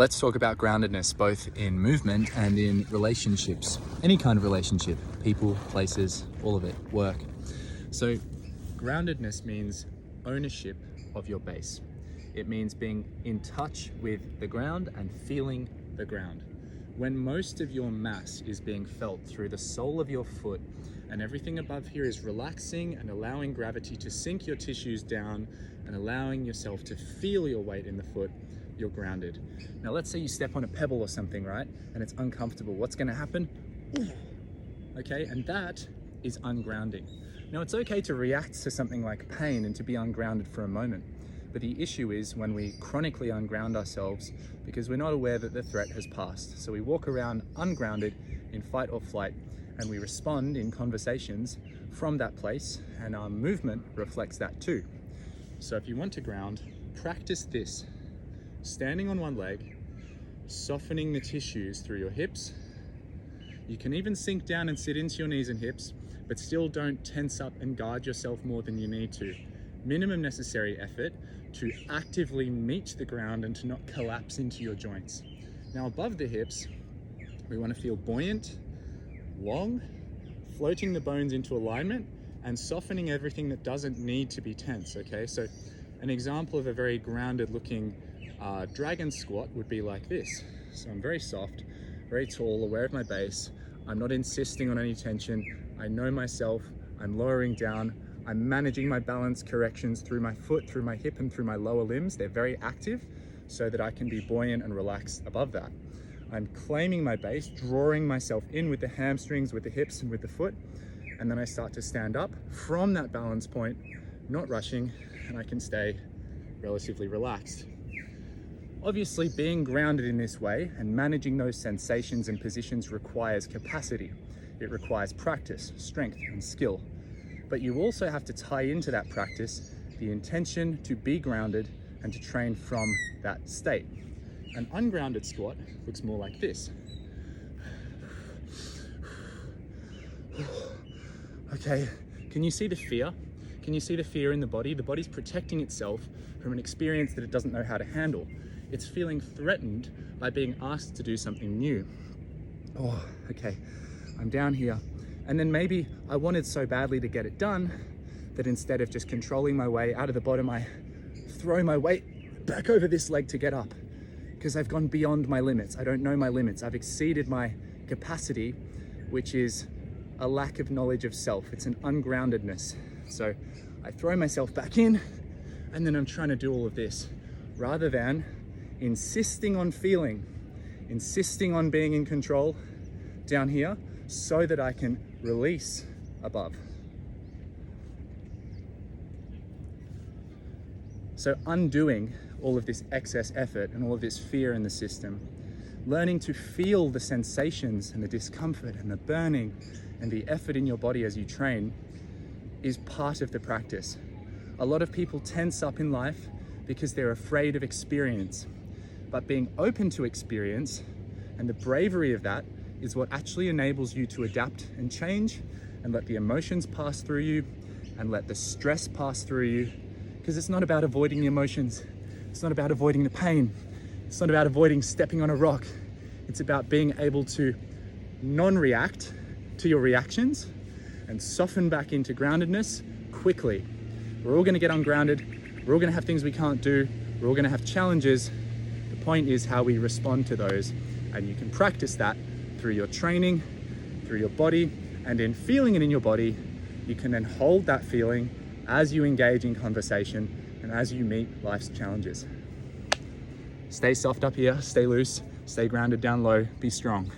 Let's talk about groundedness, both in movement and in relationships. Any kind of relationship, people, places, all of it, work. So groundedness means ownership of your base. It means being in touch with the ground and feeling the ground. When most of your mass is being felt through the sole of your foot and everything above here is relaxing and allowing gravity to sink your tissues down and allowing yourself to feel your weight in the foot, you're grounded. Now let's say you step on a pebble or something, right? And it's uncomfortable. What's gonna happen? Okay, and that is ungrounding. Now it's okay to react to something like pain and to be ungrounded for a moment. But the issue is when we chronically unground ourselves because we're not aware that the threat has passed. So we walk around ungrounded in fight or flight, and we respond in conversations from that place, and our movement reflects that too. So if you want to ground, practice this. Standing on one leg, softening the tissues through your hips. You can even sink down and sit into your knees and hips, but still don't tense up and guard yourself more than you need to. Minimum necessary effort to actively meet the ground and to not collapse into your joints. Now above the hips, we want to feel buoyant, long, floating the bones into alignment and softening everything that doesn't need to be tense, okay? So an example of a very grounded looking dragon squat would be like this. So I'm very soft, very tall, aware of my base. I'm not insisting on any tension. I know myself, I'm lowering down. I'm managing my balance corrections through my foot, through my hip, and through my lower limbs. They're very active so that I can be buoyant and relaxed above that. I'm claiming my base, drawing myself in with the hamstrings, with the hips, and with the foot. And then I start to stand up from that balance point, not rushing, and I can stay relatively relaxed. Obviously, being grounded in this way and managing those sensations and positions requires capacity. It requires practice, strength, and skill. But you also have to tie into that practice the intention to be grounded and to train from that state. An ungrounded squat looks more like this. Okay, can you see the fear? Can you see the fear in the body? The body's protecting itself from an experience that it doesn't know how to handle. It's feeling threatened by being asked to do something new. Oh, okay, I'm down here. And then maybe I wanted so badly to get it done that instead of just controlling my way out of the bottom, I throw my weight back over this leg to get up because I've gone beyond my limits. I don't know my limits. I've exceeded my capacity, which is a lack of knowledge of self. It's an ungroundedness. So I throw myself back in and then I'm trying to do all of this rather than insisting on feeling, insisting on being in control down here so that I can release above. So undoing all of this excess effort and all of this fear in the system, learning to feel the sensations and the discomfort and the burning and the effort in your body as you train is part of the practice. A lot of people tense up in life because they're afraid of experience, but being open to experience and the bravery of that is what actually enables you to adapt and change and let the emotions pass through you and let the stress pass through you, because it's not about avoiding the emotions. It's not about avoiding the pain. It's not about avoiding stepping on a rock. It's about being able to non-react to your reactions and soften back into groundedness quickly. We're all gonna get ungrounded. We're all gonna have things we can't do. We're all gonna have challenges. The point is how we respond to those. And you can practice that through your training, through your body, and in feeling it in your body, you can then hold that feeling as you engage in conversation and as you meet life's challenges. Stay soft up here, stay loose, stay grounded down low, be strong.